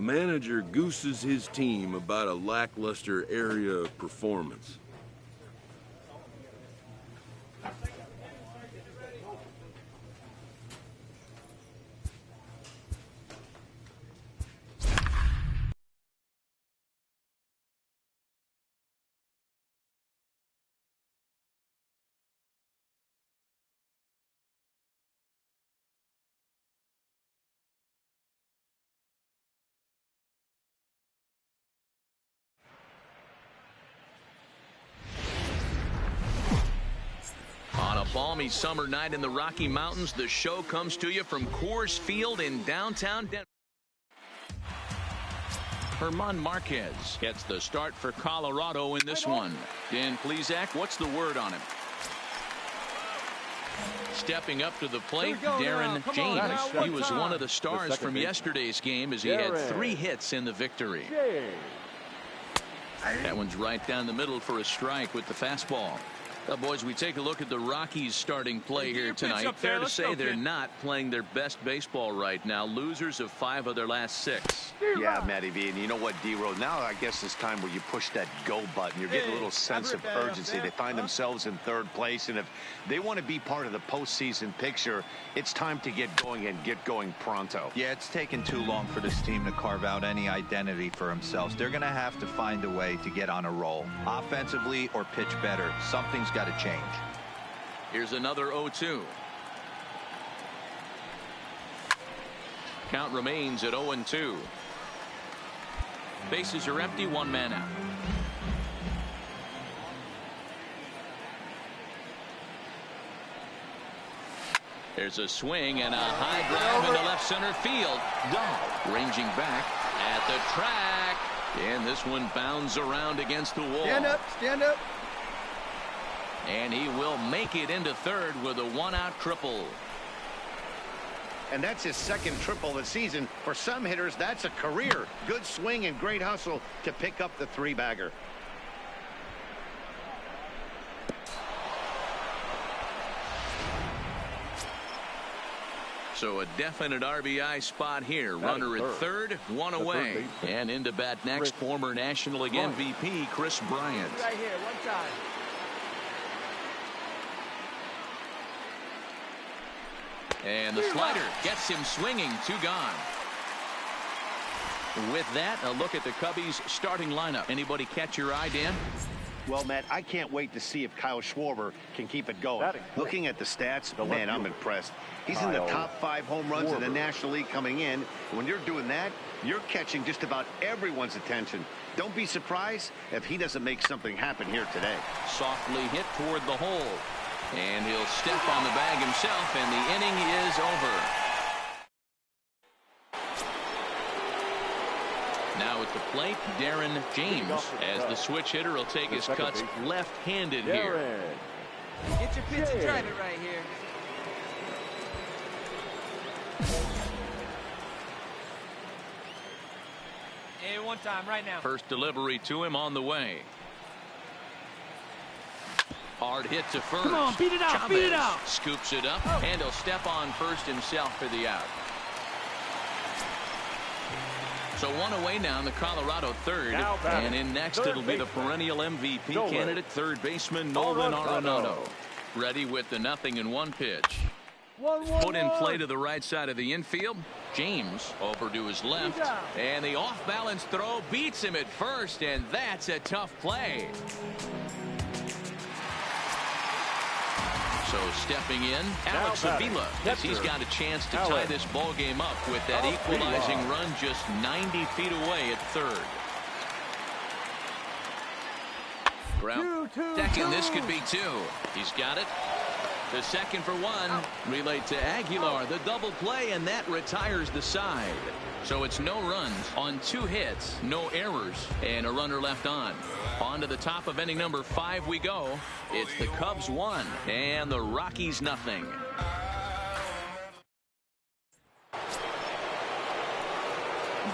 manager gooses his team about a lackluster area of performance. On a balmy summer night in the Rocky Mountains, the show comes to you from Coors Field in downtown Denver. Herman Marquez gets the start for Colorado in this one. Dan Plesac, what's the word on him? Stepping up to the plate, Darren James. He was one of the stars from yesterday's game as he had 3 hits in the victory. That one's right down the middle for a strike with the fastball. Well, boys, we take a look at the Rockies starting play here tonight. Fair to say they're not playing their best baseball right now. Losers of 5 of their last 6. Yeah, Matty V, and you know what, D-Rose, now I guess it's time where you push that go button. You're getting a little sense of urgency. They find themselves in 3rd place, and if they want to be part of the postseason picture, it's time to get going and get going pronto. Yeah, it's taken too long for this team to carve out any identity for themselves. They're going to have to find a way to get on a roll, offensively or pitch better. Something's got to change. Here's another 0-2. Count remains at 0-2. Bases are empty, 1 man out. There's a swing and a high drive into left center field. Dahl ranging back at the track, and this one bounds around against the wall. Stand up, stand up. And he will make it into 3rd with a 1-out triple. And that's his 2nd triple of the season. For some hitters, that's a career. Good swing and great hustle to pick up the 3-bagger. So a definite RBI spot here. Runner at 3rd, 1 away. And into bat next, former National League MVP Chris Bryant. Right here, 1 time. And the slider gets him swinging. 2 gone. With that, a look at the Cubbies starting lineup. Anybody catch your eye, Dan? Well, Matt, I can't wait to see if Kyle Schwarber can keep it going. Looking at the stats, man, I'm impressed. He's in the top 5 home runs in the National League coming in. When you're doing that, you're catching just about everyone's attention. Don't be surprised if he doesn't make something happen here today. Softly hit toward the hole. And he'll step on the bag himself, and the inning is over. Now at the plate, Darren James, as the switch hitter will take his cuts left-handed here. Get your pitch and drive it right here. Hey, 1 time, right now. First delivery to him on the way. Hard hit to first. Come on, beat it out, Chavez beat it out. Scoops it up, and he'll step on first himself for the out. So 1 away now in the Colorado 3rd. And in next, it'll be the perennial MVP candidate, 3rd baseman Nolan Arenado. Ready with the 0-1 pitch. Put in play to the right side of the infield. James over to his left. And the off-balance throw beats him at first, and that's a tough play. So stepping in, Alex Avila, as he's got a chance to tie this ball game up with that equalizing run just 90 feet away at 3rd. Ground second, this could be 2. He's got it. The second for 1. Relayed to Aguilar, the double play, and that retires the side. So it's no runs on 2 hits, no errors, and a runner left on. On to the top of inning number 5 we go. It's the Cubs 1 and the Rockies 0.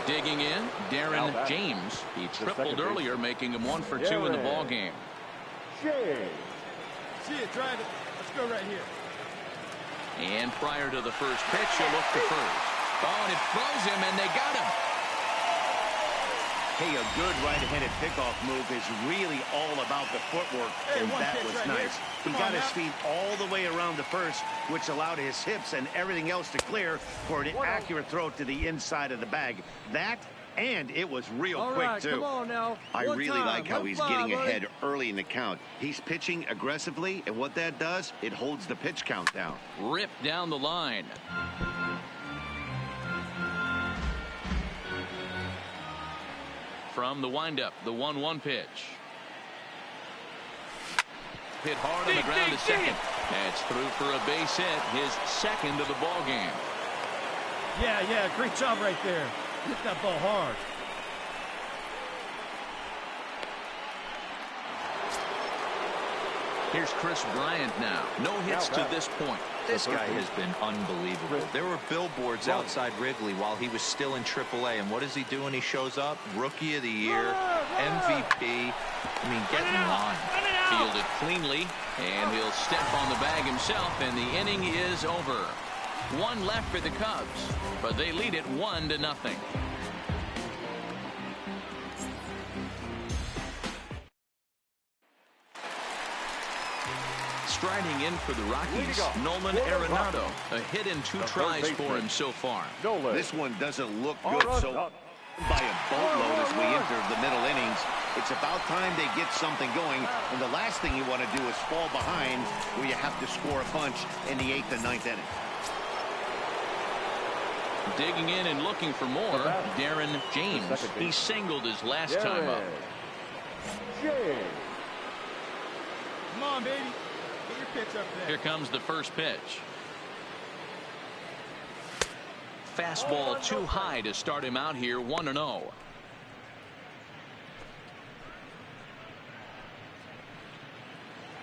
Digging in, Darren James. He tripled earlier, making him 1 for 2 in the ball game. See it, drive it. Let's go right here. And prior to the first pitch, he'll look to first. Oh, and it throws him, and they got him. Hey, a good right-handed pickoff move is really all about the footwork, and that was nice. He got his feet all the way around the first, which allowed his hips and everything else to clear for an accurate throw to the inside of the bag. That, and it was real quick, too. Come on now. I really like how he's getting ahead early in the count. He's pitching aggressively, and what that does, it holds the pitch count down. Ripped down the line. From the windup, the 1-1 pitch. Hit hard on the ground to second. That's through for a base hit, his second of the ball game. Yeah, great job right there. Hit that ball hard. Here's Chris Bryant now. No hits to this point. This guy has been unbelievable. There were billboards outside Wrigley while he was still in AAA, and what is he doing? He shows up, Rookie of the Year, MVP. I mean, get in line. Fielded cleanly, and he'll step on the bag himself, and the inning is over. One left for the Cubs, but they lead it 1-0. Striding in for the Rockies, Nolan Arenado. A hit in 2 tries for him so far. This one doesn't look good, so by a boatload as we enter the middle innings. It's about time they get something going, and the last thing you want to do is fall behind where you have to score a bunch in the 8th and 9th inning. Digging in and looking for more, Darren James. He singled his last time up. Come on, baby. Get your pitch up there. Here comes the first pitch. Fastball too high to start him out here, 1-0.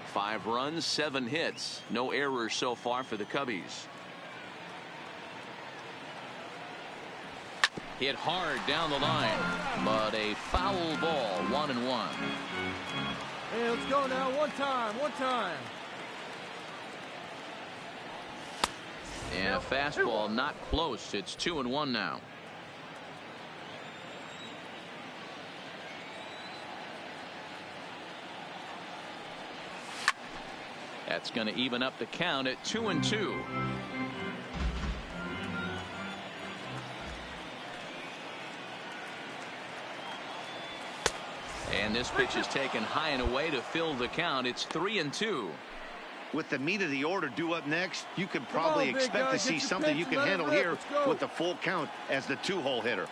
Five runs, 7 hits. No errors so far for the Cubbies. Hit hard down the line, but a foul ball, 1-1. Hey, let's go now. One time. And a fastball not close. It's 2-1 now. That's going to even up the count at 2-2. And this pitch is taken high and away to fill the count. It's 3-2. With the meat of the order due up next, you could probably expect to see something you can handle here with the full count as the 2-hole hitter.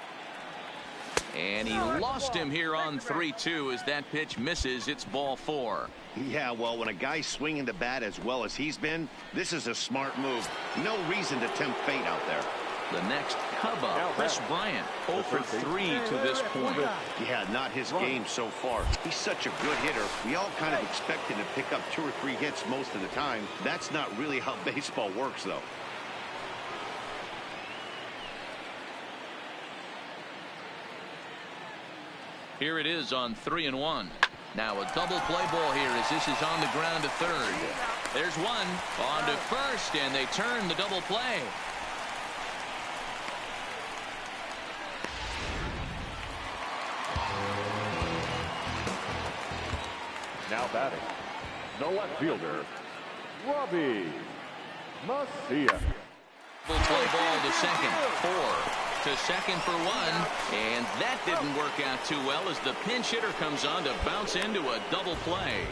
And he lost him here on 3-2 as that pitch misses. It's ball 4. Yeah, well, when a guy's swinging the bat as well as he's been, this is a smart move. No reason to tempt fate out there. The next Cub up, Chris Bryant, 0 for 3 to this point. Yeah, not his game so far. He's such a good hitter. We all kind of expect him to pick up 2 or 3 hits most of the time. That's not really how baseball works, though. Here it is on 3-1. Now a double play ball here as this is on the ground to third. There's one on to first, and they turn the double play. Now batting, the left fielder, Robbie Macia. Double play ball to second. 4 to second for 1, and that didn't work out too well as the pinch hitter comes on to bounce into a double play.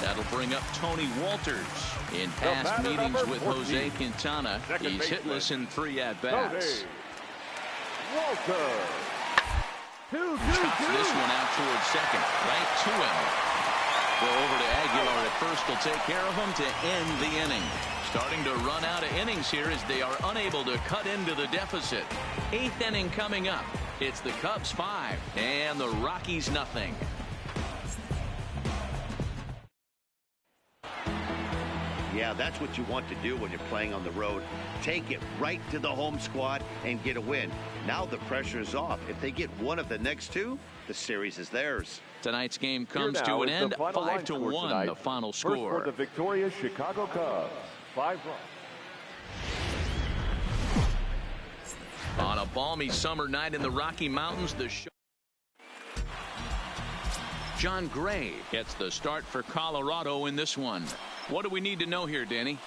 That'll bring up Tony Walters. In past meetings with Jose Quintana, he's hitless in 3 at-bats. Walter. Chops this one out towards second, right to him. Go over to Aguilar at first. Will take care of him to end the inning. Starting to run out of innings here as they are unable to cut into the deficit. 8th inning coming up. It's the Cubs 5 and the Rockies nothing. Yeah, that's what you want to do when you're playing on the road. Take it right to the home squad and get a win. Now the pressure is off. If they get one of the next 2, the series is theirs. Tonight's game comes to an end, 5-1 the final score. First for the victorious Chicago Cubs, 5 runs. On a balmy summer night in the Rocky Mountains, the show. John Gray gets the start for Colorado in this one. What do we need to know here, Danny?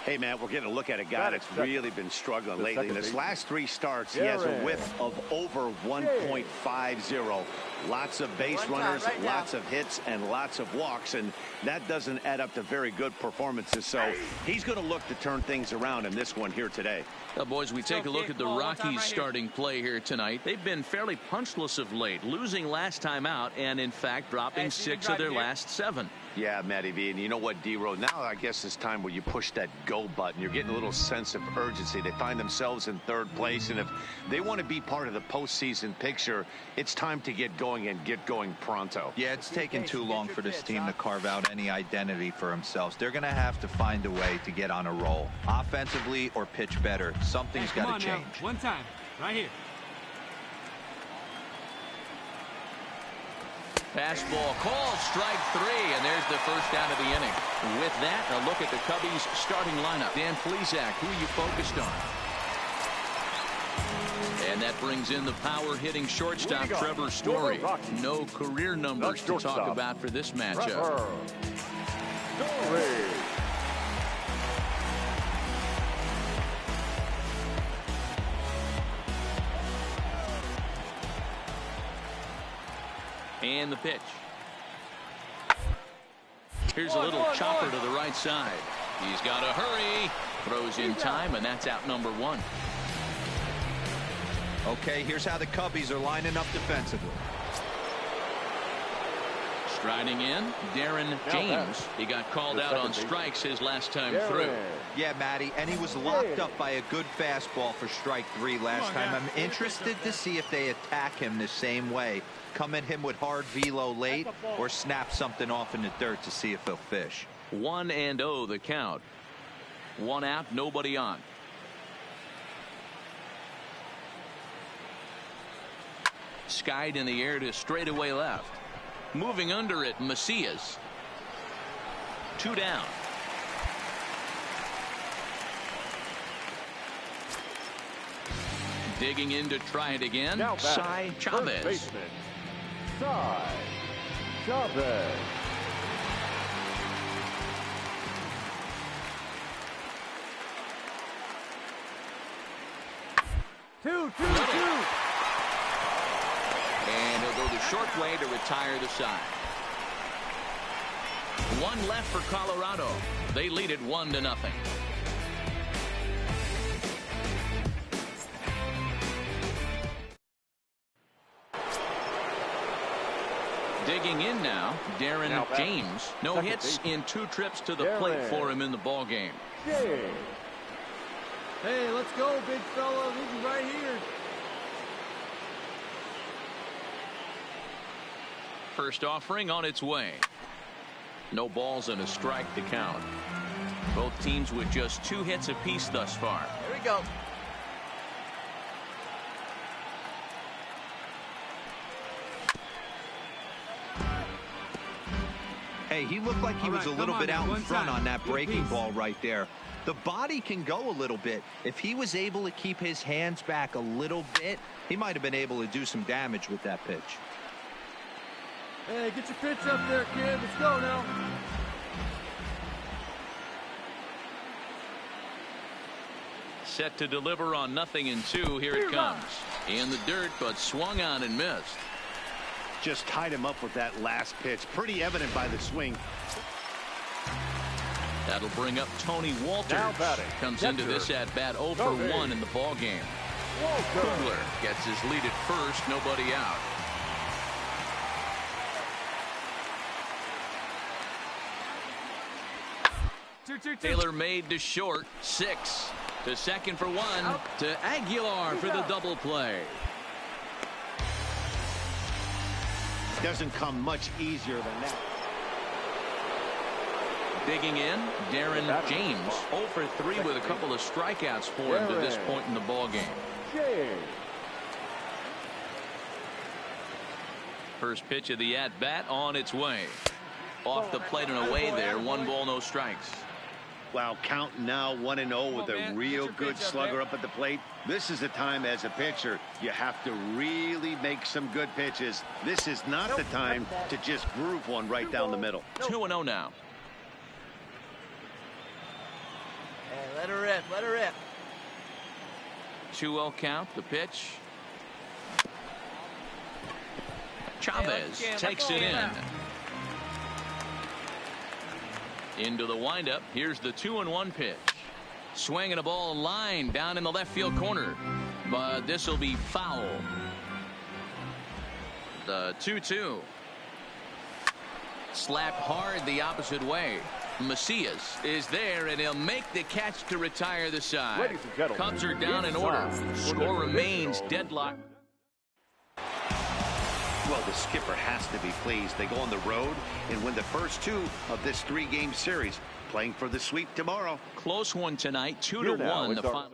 Hey, man, we're getting a look at a guy that's really been struggling lately. In his last 3 starts, he has a whiff of over 1.50. Lots of base runners, lots of hits, and lots of walks, and that doesn't add up to very good performances. So he's going to look to turn things around in this one here today. Well, boys, we take a look at the Rockies' starting play here tonight. They've been fairly punchless of late, losing last time out, and in fact dropping 6 of their last 7. Yeah, Matty V, and you know what, D-Row, now I guess it's time where you push that go button. You're getting a little sense of urgency. They find themselves in 3rd place, and if they want to be part of the postseason picture, it's time to get going and get going pronto. Yeah, it's taken too long for this team to carve out any identity for themselves. They're going to have to find a way to get on a roll, offensively or pitch better. Something's got to change. One time, right here. Fastball called, strike 3, and there's the first out of the inning. With that, a look at the Cubbies' starting lineup. Dan Plesac, who are you focused on? And that brings in the power-hitting shortstop, Trevor Story. No career numbers to talk about for this matchup. And the pitch. Here's a little chopper to the right side. He's got to hurry. Throws in time, and that's out number 1. Okay, here's how the Cubbies are lining up defensively. Striding in, Darren James. He got called out on strikes his last time through. Yeah, Matty, and he was locked up by a good fastball for strike 3 last time. I'm interested to see if they attack him the same way. Come at him with hard velo late or snap something off in the dirt to see if he'll fish. 1-0 the count. 1 out, nobody on. Skied in the air to straightaway left. Moving under it, Macias. 2 down. Digging in to try it again. Cy Chavez. Baseman, Cy Chavez. Two. And he'll go the short way to retire the side. 1 left for Colorado. They lead it 1-0. Digging in now, Darren James. No hits in 2 trips to the plate for him in the ball game. Hey, let's go, big fella. This is right here. First offering on its way. No balls and a strike to count. Both teams with just 2 hits apiece thus far. Here we go. Hey, he looked like he was a little bit out in front on that breaking ball right there. The body can go a little bit. If he was able to keep his hands back a little bit, he might have been able to do some damage with that pitch. Hey, get your pitch up there, kid. Let's go now. Set to deliver on 0-2. Here it comes. In the dirt, but swung on and missed. Just tied him up with that last pitch. Pretty evident by the swing. That'll bring up Tony Walters. Comes into this at-bat 0 for 1 in the ball game. Kugler gets his lead at first. Nobody out. Taylor made to short. 6 to second for 1 to Aguilar for the double play. Doesn't come much easier than that. Digging in, Darren James. 0 for 3 with a couple of strikeouts for him to this point in the ball game. First pitch of the at-bat on its way. Off the plate and away there. 1 ball, no strikes. Well, counting now 1-0 with a real good slugger up at the plate. This is the time as a pitcher you have to really make some good pitches. This is not the time to just groove one right down the middle. 2-0 now. Hey, let her rip. Let her rip. 2-0 count. The pitch. Chavez takes it in. Into the windup. Here's the 2-1 pitch. Swinging a ball line down in the left field corner. But this will be foul. The 2-2. Slapped hard the opposite way. Macias is there, and he'll make the catch to retire the side. Cubs are down in order. Score remains deadlocked. Well, the skipper has to be pleased. They go on the road and win the first 2 of this 3-game series, playing for the sweep tomorrow. Close one tonight, 2-1. The final.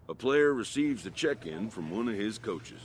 A player receives a check-in from one of his coaches.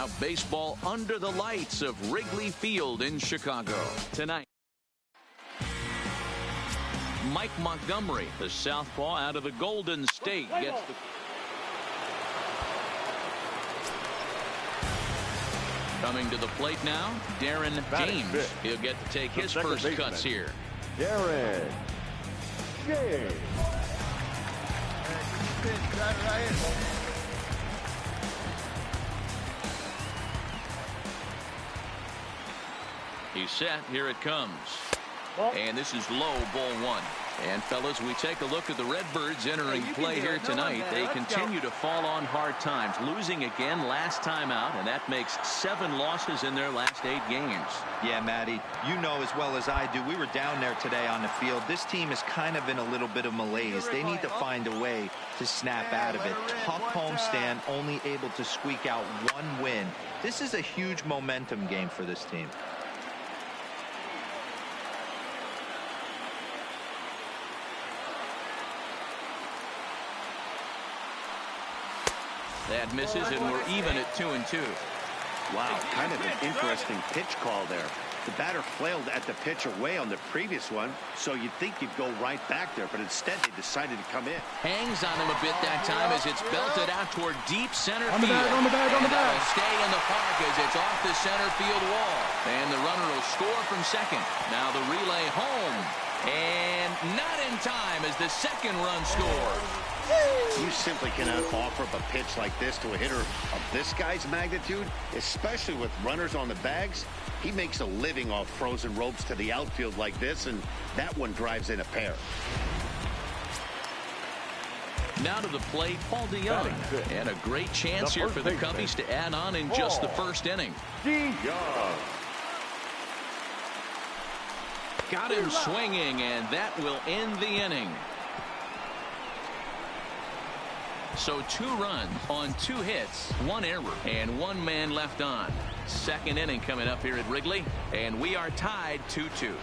out baseball under the lights of Wrigley Field in Chicago tonight. Mike Montgomery, the southpaw out of the Golden State, gets the... Coming to the plate now, Darren James. He'll get to take his first cuts here. Darren James. He's set. Here it comes. And this is low, ball one. And fellas, we take a look at the Redbirds entering play here tonight. They continue to fall on hard times, losing again last time out, and that makes 7 losses in their last 8 games. Yeah, Matty, you know as well as I do, we were down there today on the field. This team is kind of in a little bit of malaise. They need to find a way to snap out of it. Tough homestand, only able to squeak out 1 win. This is a huge momentum game for this team. That misses, and we're even at 2-2. Wow, kind of an interesting pitch call there. The batter flailed at the pitch away on the previous one, so you'd think you'd go right back there, but instead they decided to come in. Hangs on him a bit that time as it's belted out toward deep center field. On the bag. It'll stay in the park as it's off the center field wall. And the runner will score from second. Now the relay home. And not in time as the second run scores. You simply cannot offer up a pitch like this to a hitter of this guy's magnitude, especially with runners on the bags. He makes a living off frozen ropes to the outfield like this, and that one drives in a pair. Now to the plate, Paul DeYoung. And a great chance here for the Cubbies to add on in just the first inning. DeYoung. Got him swinging, and that will end the inning. So 2 runs on 2 hits, 1 error, and 1 man left on. Second inning coming up here at Wrigley, and we are tied 2-2.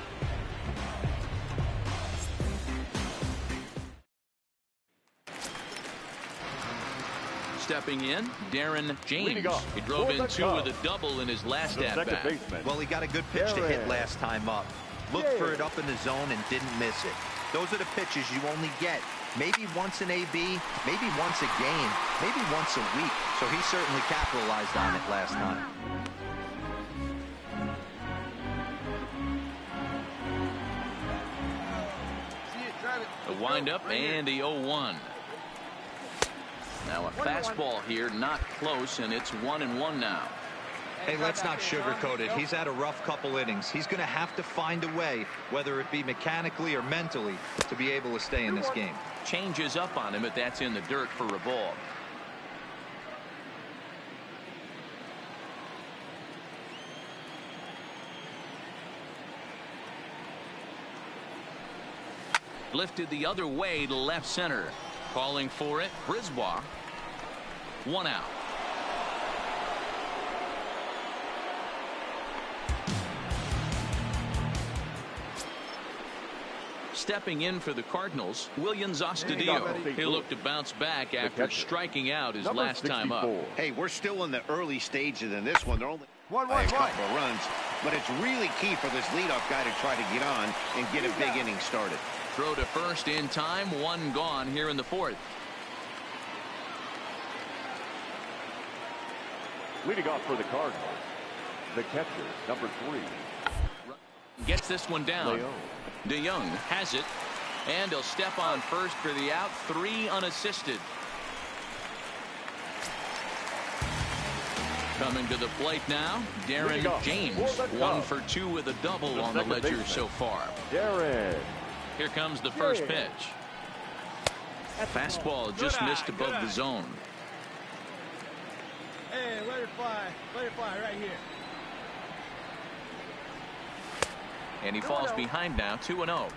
Stepping in, Darren James. He drove in 2 with a double in his last at-bat. Well, he got a good pitch to hit last time up. Looked for it up in the zone and didn't miss it. Those are the pitches you only get maybe once in AB, maybe once a game, maybe once a week. So he certainly capitalized on it last time. A windup and the 0-1. Now a fastball here, not close, and it's 1-1 now. Hey, let's not sugarcoat it. He's had a rough couple innings. He's going to have to find a way, whether it be mechanically or mentally, to be able to stay in this game. Changes up on him, but that's in the dirt for a ball. Lifted the other way to left center. Calling for it, Brisbois. 1 out. Stepping in for the Cardinals, Willians Astudillo. He'll look to bounce back after striking out his last time up. Hey, we're still in the early stages in this one. They're only by a couple of runs, but it's really key for this leadoff guy to try to get on and get a big inning started. Throw to first in time, 1 gone here in the 4th. Leading off for the Cardinals, the catcher, number 3. Gets this one down. DeYoung has it, and he'll step on first for the out. 3 unassisted. Coming to the plate now, Darren James. 1 for 2 with a double on the ledger so far. Darren. Here comes the first pitch. Fastball just missed above the zone. Hey, let it fly right here. And he falls behind now, 2-0.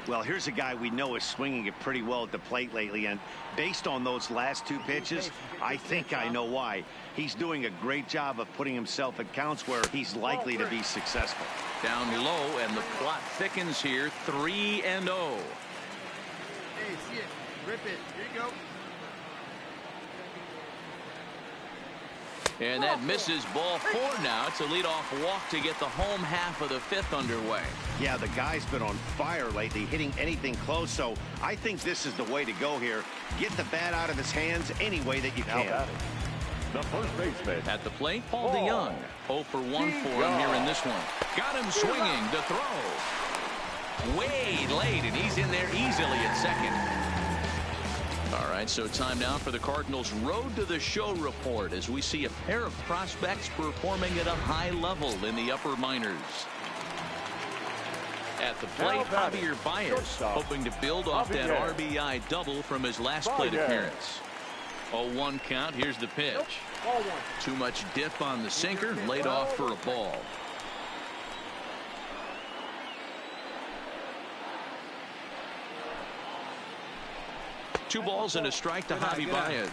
Well, here's a guy we know is swinging it pretty well at the plate lately, and based on those last 2 pitches, I think I know why. He's doing a great job of putting himself at counts where he's likely to be successful. Down low, and the plot thickens here, 3-0. Hey, see it. Rip it. Here you go. And that misses ball 4 now. It's a leadoff walk to get the home half of the 5th underway. Yeah, the guy's been on fire lately, hitting anything close, so I think this is the way to go here. Get the bat out of his hands any way that you can. The first baseman. At the plate, Paul DeYoung. 0 for 1 for him here in this one. Got him swinging. The throw. Way late, and he's in there easily at second. All right, so time now for the Cardinals' Road to the Show report as we see a pair of prospects performing at a high level in the upper minors. At the plate, Javier Baez hoping to build off that RBI double from his last plate appearance. 0-1 count. Here's the pitch. Too much dip on the sinker, laid off for a ball. Two balls and a strike to Javi Baez.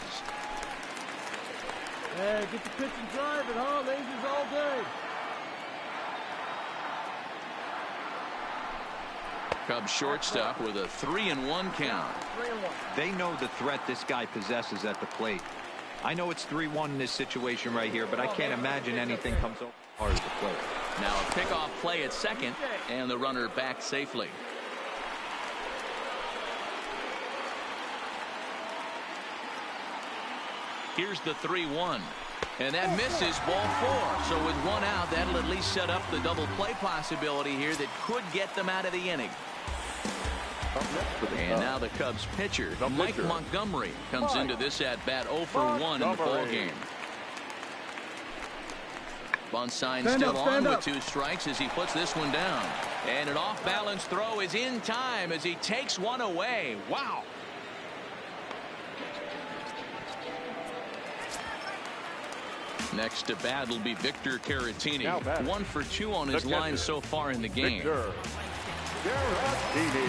Hey, get the pitch and drive it, huh? Lasers all day. Cubs shortstop with a 3-1 count. They know the threat this guy possesses at the plate. I know it's 3-1 in this situation right here, but I can't imagine anything comes over hard at the plate. Now a pickoff play at second, and the runner back safely. Here's the 3-1. And that misses ball 4. So with 1 out, that'll at least set up the double play possibility here that could get them out of the inning. And now the Cubs pitcher, Mike Montgomery, comes into this at-bat 0 for 1 in the ball game. Bunt sign still on with 2 strikes as he puts this one down. And an off-balance throw is in time as he takes one away. Wow. Next to bat will be Victor Caratini. 1 for 2 on his line so far in the game. Victor Caratini.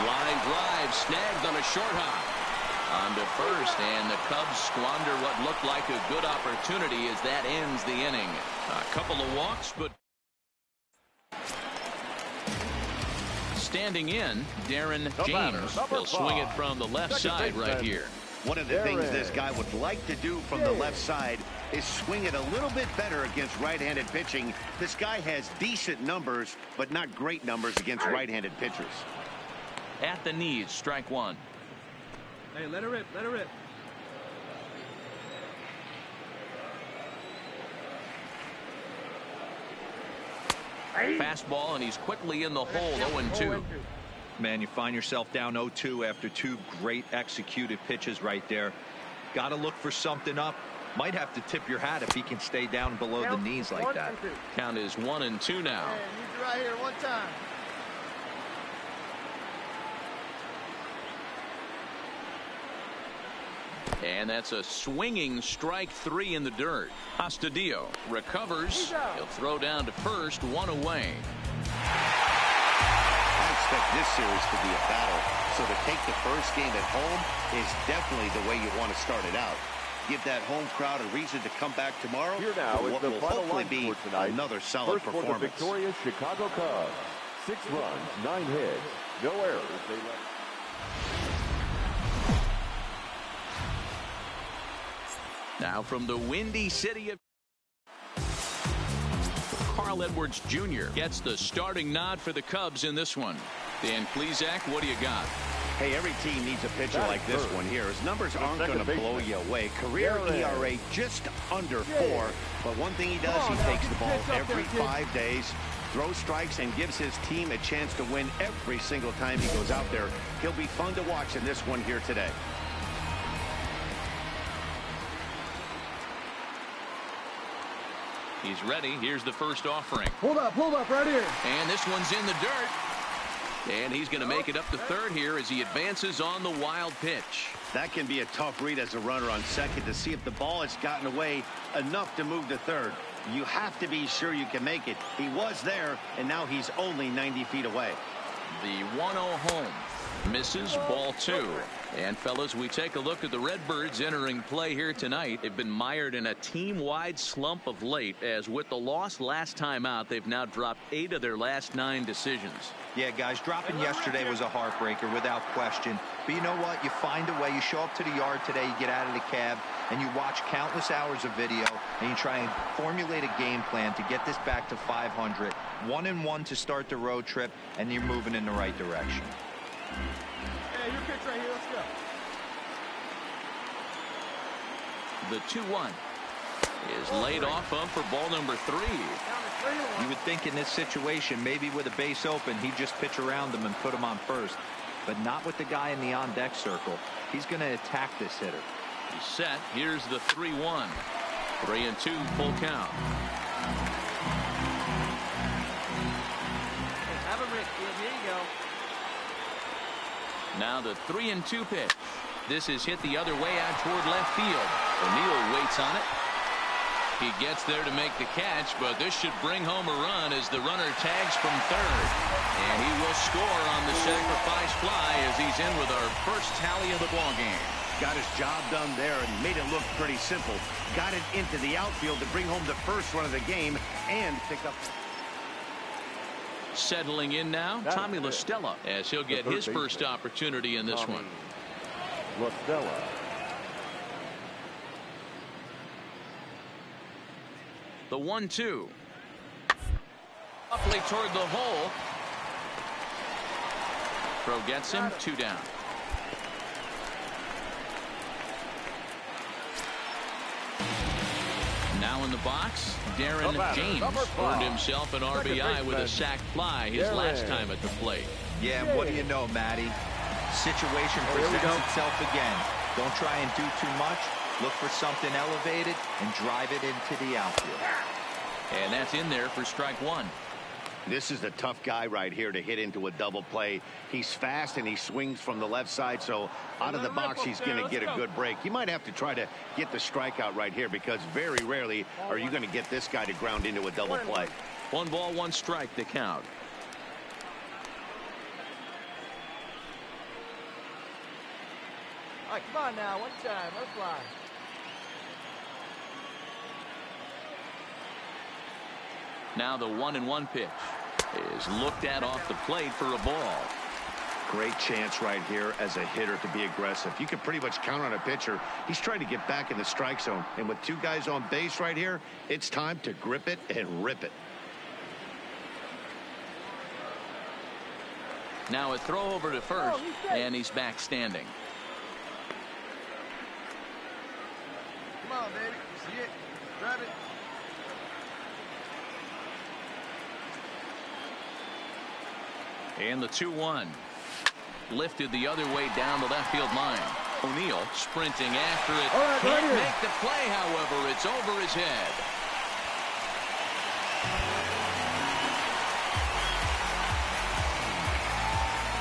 Line drive snagged on a short hop. On to first, and the Cubs squander what looked like a good opportunity as that ends the inning. A couple of walks, but standing in, Darren James will swing it from the left side right here. One of the things this guy would like to do from the left side is swing it a little bit better against right-handed pitching. This guy has decent numbers, but not great numbers against right-handed pitchers. At the knees, strike 1. Hey, let her rip, let her rip. Fastball, and he's quickly in the hole. 0-2. Man, you find yourself down 0-2 after 2 great executed pitches right there. Got to look for something up. Might have to tip your hat if he can stay down below the knees like that. Count is 1-2 now. Hey, you right here one time. And that's a swinging strike 3 in the dirt. Astudillo recovers. He'll throw down to first, 1 away. I expect this series to be a battle. So to take the first game at home is definitely the way you want to start it out. Give that home crowd a reason to come back tomorrow. Here now for is what the will final hopefully line be for tonight. another solid First performance. For the victorious Chicago Cubs. 6 runs, 9 hits, no errors. They let Now from the windy city of Carl Edwards Jr. gets the starting nod for the Cubs in this one. Dan Plesac, what do you got? Hey, every team needs a pitcher like this one here. His numbers aren't going to blow you away. Career ERA just under 4. But one thing he does, he takes the ball every 5 days, throws strikes, and gives his team a chance to win every single time he goes out there. He'll be fun to watch in this one here today. He's ready. Here's the first offering. Hold up right here. And this one's in the dirt. And he's going to make it up to third here as he advances on the wild pitch. That can be a tough read as a runner on second to see if the ball has gotten away enough to move to third. You have to be sure you can make it. He was there, and now he's only 90 feet away. The 1-0 home. Misses, ball 2. And fellas, we take a look at the Redbirds entering play here tonight. They've been mired in a team-wide slump of late, as with the loss last time out, they've now dropped 8 of their last 9 decisions. Yeah, guys, dropping yesterday was a heartbreaker without question. But you know what? You find a way. You show up to the yard today, you get out of the cab, and you watch countless hours of video, and you try and formulate a game plan to get this back to 500. 1-1 to start the road trip, and you're moving in the right direction. Hey, your pitch right here. Let's go. The 2-1 is laid off of for ball number 3. You would think in this situation, maybe with a base open, he'd just pitch around him and put him on first. But not with the guy in the on-deck circle. He's going to attack this hitter. He's set. Here's the 3-1. 3-2, full count. Have a Rick. Here you go. Now the 3-2 pitch. This is hit the other way out toward left field. O'Neill waits on it. He gets there to make the catch, but this should bring home a run as the runner tags from third. And he will score on the sacrifice fly as he's in with our first tally of the ball game. Got his job done there and made it look pretty simple. Got it into the outfield to bring home the first run of the game and pick up. Settling in now, Tommy La Stella, as he'll get his first opportunity in this one. La Stella. The 1-2. Uply toward the hole. Throw gets him, 2 down. Now in the box, Darren James earned himself an RBI with a sac fly his last time at the plate. Yeah, and what do you know, Matty? Situation presents itself again. Don't try and do too much. Look for something elevated and drive it into the outfield. And that's in there for strike 1. This is the tough guy right here to hit into a double play. He's fast and he swings from the left side, so out of the box he's going to get a good break. You might have to try to get the strikeout right here because very rarely are you going to get this guy to ground into a double play. 1 ball, 1 strike, the count. All right, come on now. One time. Let's fly. Now the 1-1 pitch is looked at off the plate for a ball. Great chance right here as a hitter to be aggressive. You can pretty much count on a pitcher. He's trying to get back in the strike zone. And with 2 guys on base right here, it's time to grip it and rip it. Now a throw over to first, and he's back standing. Come on, baby. See it. Grab it. And the 2-1 lifted the other way down the left field line. O'Neill sprinting after it. Can't make the play, however. It's over his head.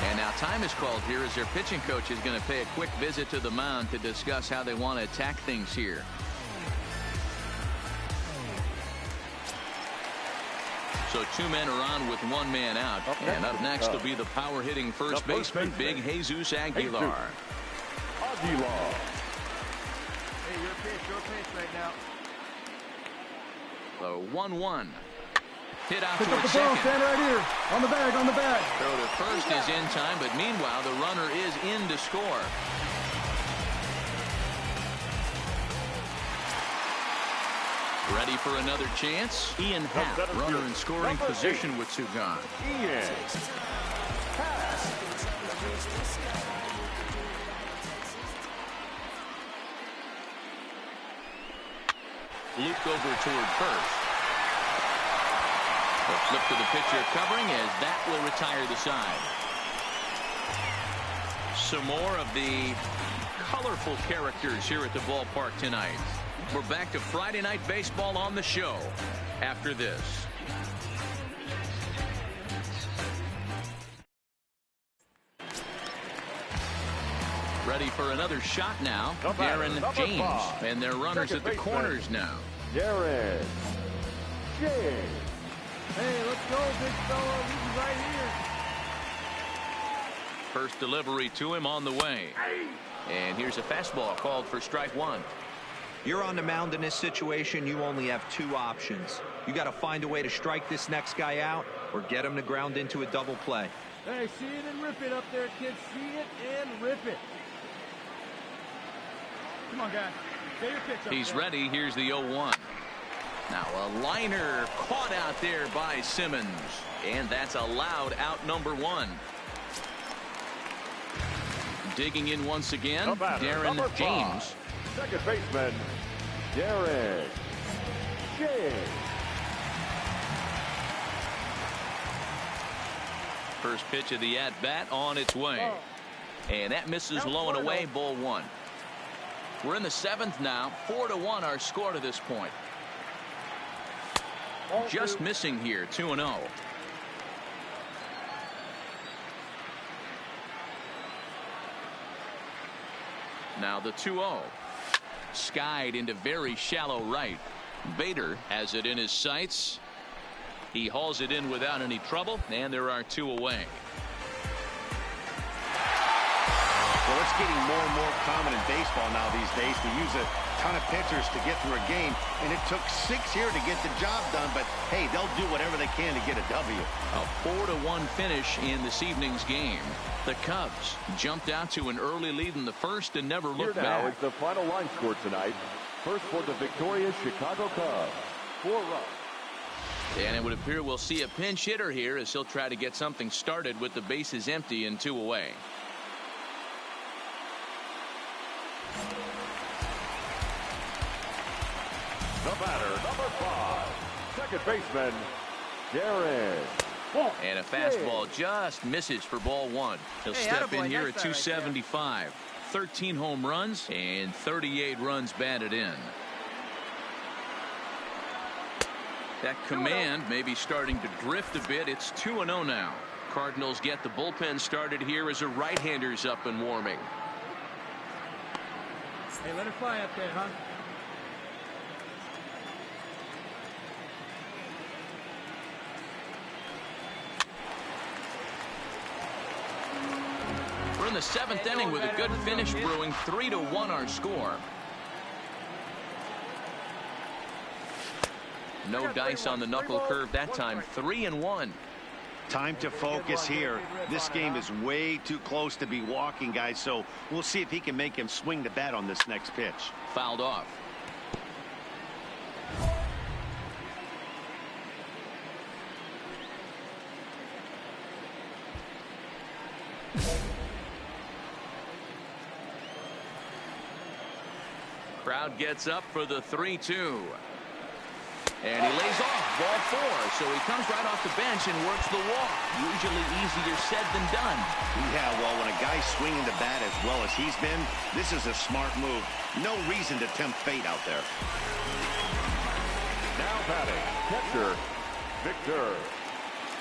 And now time is called here as their pitching coach is going to pay a quick visit to the mound to discuss how they want to attack things here. So 2 men are on with 1 man out. And up next will be the power hitting first baseman, Big Jesus Aguilar. Hey, your pitch right now. The 1-1. Hit out towards second. Stand right here. On the bag. Throw to first is in time, but meanwhile, the runner is in to score. Ready for another chance? Ian Happ, runner in scoring position with 2 gone. Looped over toward first. The flip to the pitcher covering as that will retire the side. Some more of the colorful characters here at the ballpark tonight. We're back to Friday Night Baseball on the show after this. Ready for another shot now. Darren James. And their runners at the corners now. Darren James. Hey, let's go, big fella. This is right here. First delivery to him on the way. And here's a fastball called for strike one. You're on the mound in this situation. You only have two options. You got to find a way to strike this next guy out or get him to ground into a double play. Hey, see it and rip it up there, kids. See it and rip it. Come on, guys. Get your pitch up He's there. ready. Here's the 0-1. Now a liner caught out there by Simmons. And that's allowed out number one. Digging in once again, Darren James. Second baseman, Darren James. First pitch of the at-bat on its way. And that misses low and away, ball one. We're in the seventh now. 4-1 our score to this point. Just missing here, 2-0. Now the 2-0. Skied into very shallow right. Bader has it in his sights. He hauls it in without any trouble, and there are two away. Well, it's getting more and more common in baseball now these days to use a ton of pitchers to get through a game, and it took 6 here to get the job done, but hey, they'll do whatever they can to get a W. A 4-1 finish in this evening's game. The Cubs jumped out to an early lead in the first and never looked Here now back. is the final line score tonight. First for the victorious Chicago Cubs, 4 runs. And it would appear we'll see a pinch hitter here as he'll try to get something started with the bases empty and 2 away. The batter, number 5, second baseman, Darren. And a fastball just misses for ball one. He'll step attaboy, in here nice at try right 275. 13 home runs and 38 runs batted in. That command may be starting to drift a bit. It's 2-0 now. Cardinals get the bullpen started here as a right-hander's up and warming. Hey, let it fly up there, huh? We're in the seventh inning with a good finish brewing. 3-1 our score. No dice on the knuckle curve that time. 3-1. Time to focus here. This game is way too close to be walking, guys, so we'll see if he can make him swing the bat on this next pitch. Fouled off. Crowd gets up for the 3-2. And he lays off ball 4, so he comes right off the bench and works the walk. Usually easier said than done. Yeah, well, when a guy's swinging the bat as well as he's been, this is a smart move. No reason to tempt fate out there. Now batting, catcher, Victor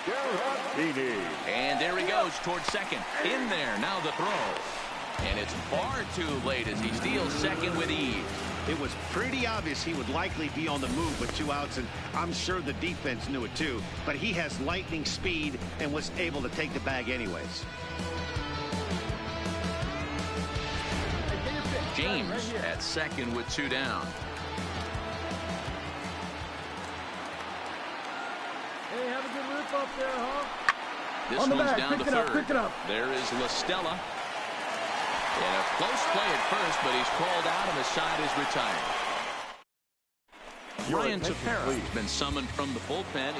Garantini. And there he goes towards second. In there, now the throw. And it's far too late as he steals second with ease. It was pretty obvious he would likely be on the move with 2 outs, and I'm sure the defense knew it too. But he has lightning speed and was able to take the bag anyways. James at second with 2 down. Hey, have a good rip up there, huh? This On the one's back. down to Pick it up, third. pick it up. There is La Stella. And a close play at first, but he's called out and the side is retired. Ryan Tepera has been summoned from the bullpen.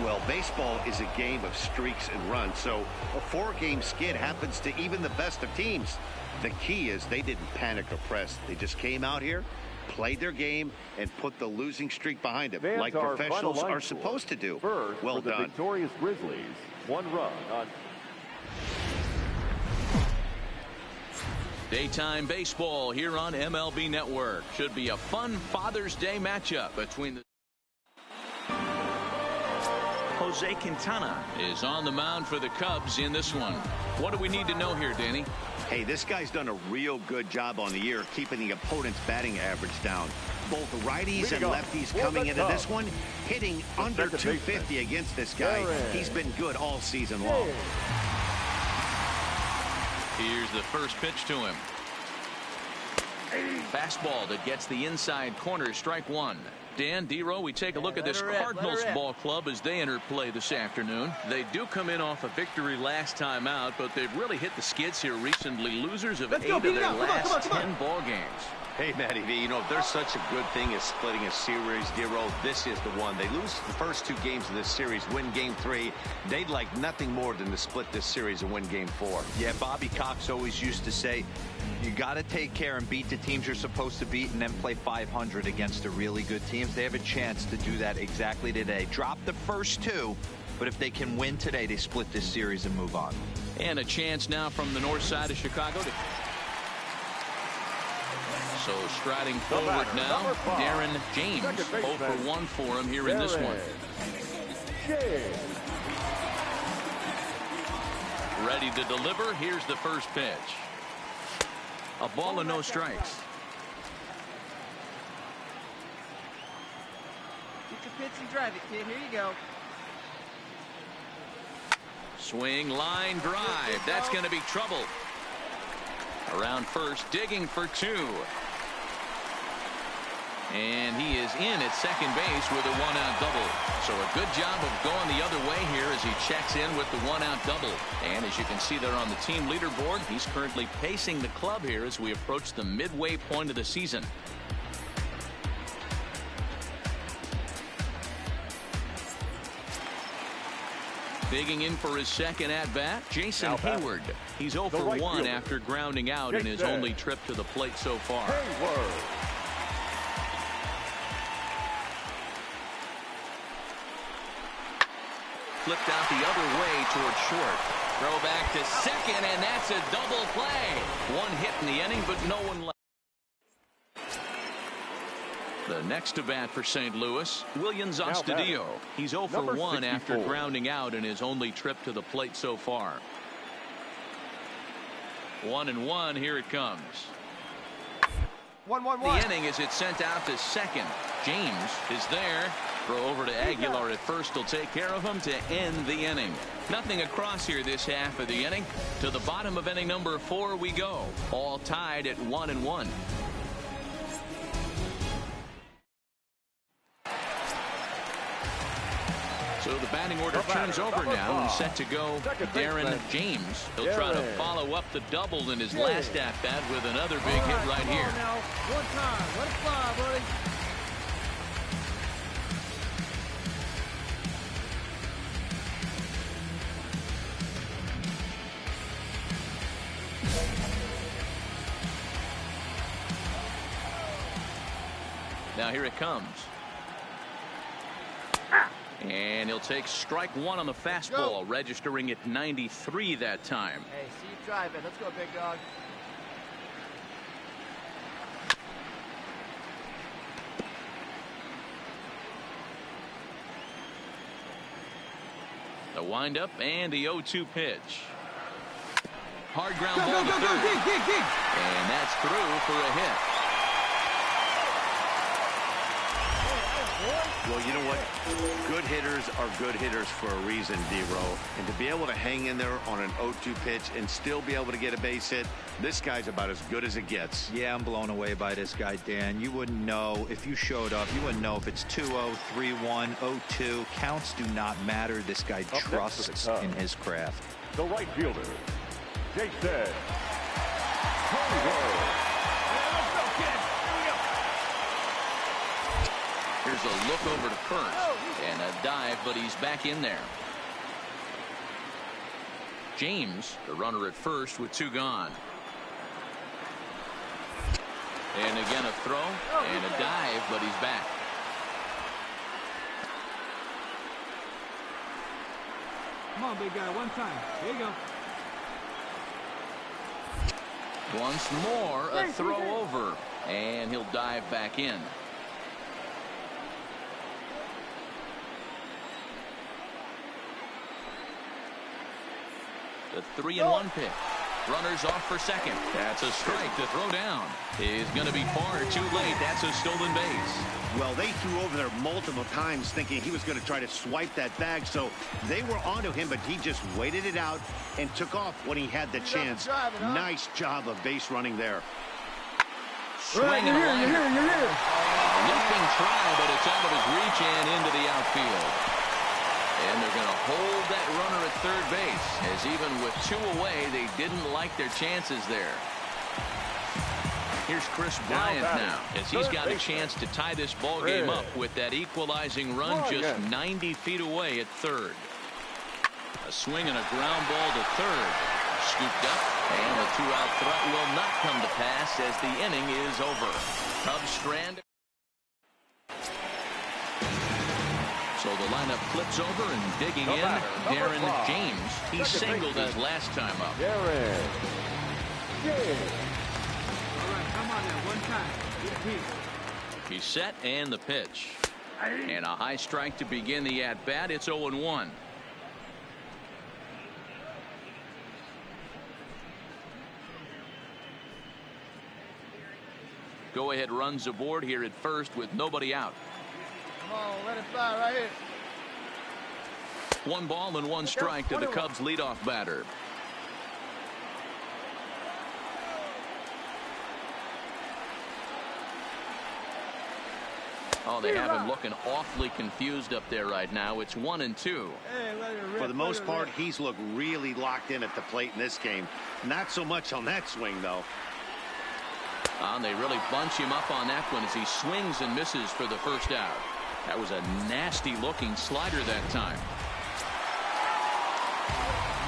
Well, baseball is a game of streaks and runs, so a 4-game skid happens to even the best of teams. The key is they didn't panic or press. They just came out here, played their game, and put the losing streak behind them, like professionals are supposed to do. First, well for the done. victorious Grizzlies, 1 run on. Daytime baseball here on MLB Network. Should be a fun Father's Day matchup between the... Jose Quintana is on the mound for the Cubs in this one. What do we need to know here, Danny? Hey, this guy's done a real good job on the year keeping the opponent's batting average down. Both righties and lefties coming into this one, hitting under 250 against this guy. He's been good all season long. Here's the first pitch to him. Fastball that gets the inside corner. Strike one. Dan, D-Row, we take a look at this Cardinals ball club as they enter play this afternoon. They do come in off a victory last time out, but they've really hit the skids here recently. Losers of 8 of their last 10 ball games. Hey, Matty V, you know, if there's such a good thing as splitting a series, D-Row, this is the one. They lose the first 2 games of this series, win game 3. They'd like nothing more than to split this series and win game 4. Yeah, Bobby Cox always used to say, you got to take care and beat the teams you're supposed to beat and then play 500 against the really good teams. They have a chance to do that exactly today. Drop the first 2, but if they can win today, they split this series and move on. And a chance now from the north side of Chicago. So striding forward now, Darren James. 0 for 1 for him here in this one. Ready to deliver. Here's the first pitch. A ball and no strikes. Get your pitch and drive it, kid. Here you go. Swing, line, drive. That's going to be trouble. Around first, digging for 2. And he is in at second base with a 1-out double. So a good job of going the other way here as he checks in with the 1-out double. And as you can see there on the team leaderboard, he's currently pacing the club here as we approach the midway point of the season. Digging in for his second at-bat, Jason Hayward. He's 0 for 1 after grounding out in his only trip to the plate so far. Flipped out the other way towards short. Throw back to second, and that's a double play. 1 hit in the inning, but no one left. The next to bat for St. Louis, Williams Astudillo. He's 0 for 1 after grounding out in his only trip to the plate so far. 1-1, here it comes. 1-1-1. The inning as it's sent out to second. James is there. Throw over to Aguilar at first will take care of him to end the inning. Nothing across here this half of the inning. To the bottom of inning number 4 we go. All tied at 1-1. So the batting order turns over now and set to go Darren James. He'll try to follow up the double in his last at-bat with another big hit right here. Now, one time. Let it fly, buddy. Now here it comes. And he'll take strike 1 on the fastball, registering at 93 that time. Hey, see you drive it. Let's go, big dog. The windup and the 0-2 pitch. Hard ground ball to third. And that's through for a hit. Well, you know what? Good hitters are good hitters for a reason, D-Row. And to be able to hang in there on an 0-2 pitch and still be able to get a base hit, this guy's about as good as it gets. Yeah, I'm blown away by this guy, Dan. You wouldn't know if you showed up. You wouldn't know if it's 2-0, 3-1, 0-2. Counts do not matter. This guy trusts in his craft. The right fielder, Jason Hayward. Here's a look over to first and a dive, but he's back in there. James, the runner at first with 2 gone. And again a throw and a dive, but he's back. Come on, big guy, one time. Here you go. Once more, a throw over, and he'll dive back in. The 3-1 pitch. Runners off for second. That's a strike to throw down. He's going to be far too late. That's a stolen base. Well, they threw over there multiple times thinking he was going to try to swipe that bag, so they were onto him, but he just waited it out and took off when he had the chance. Nice job of base running there. Swinging a liner. Looping try, but it's out of his reach and into the outfield. And they're going to hold that runner at third base, as even with 2 away, they didn't like their chances there. Here's Chris Bryant now, as he's got a chance to tie this ball game up with that equalizing run just 90 feet away at third. A swing and a ground ball to third. Scooped up, and a 2-out threat will not come to pass as the inning is over. Cubs stranded. So the lineup flips over and digging in. Darren James. He singled his last time up. Darren James. All right, come on now, one time. He's set and the pitch. And a high strike to begin the at-bat. It's 0-1. Go-ahead runs aboard here at first with nobody out. Come on, let it fly right here. 1 ball and 1 strike to the Cubs leadoff batter. Oh, they have him looking awfully confused up there right now. It's 1-2. For the most part, he's looked really locked in at the plate in this game. Not so much on that swing, though. And they really bunch him up on that one as he swings and misses for the first out. That was a nasty looking slider that time.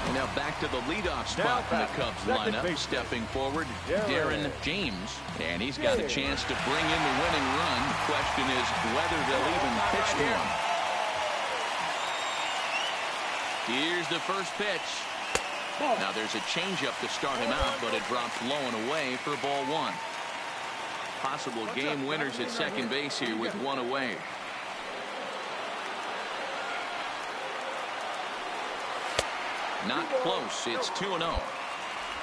And now back to the leadoff spot in the Cubs lineup. Stepping forward, Darren James. And he's got a chance to bring in the winning run. The question is whether they'll even pitch to him. Here's the first pitch. Now there's a changeup to start him out, but it drops low and away for ball 1. Possible game winners at second base here with 1 away. Not close. It's 2-0.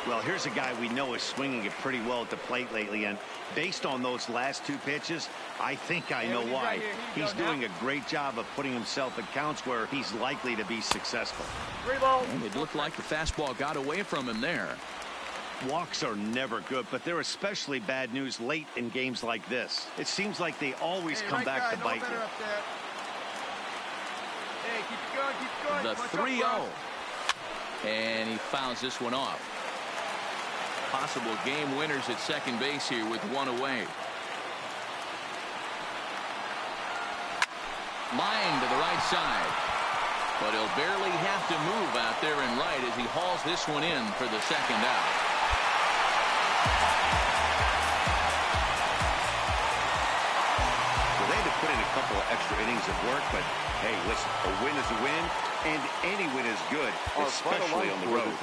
Well, here's a guy we know is swinging it pretty well at the plate lately, and based on those last 2 pitches, I think I know why. He's doing a great job of putting himself at counts where he's likely to be successful. And it looked like the fastball got away from him there. Walks are never good, but they're especially bad news late in games like this. It seems like they always come back to bite you. Hey, keep going, keep going. The 3-0. And he fouls this one off. Possible game winners at second base here with 1 away. Line to the right side. But he'll barely have to move out there and right as he hauls this one in for the second out. Well, they had to put in a couple of extra innings of work, but hey, listen, a win is a win, and any win is good, especially on the road.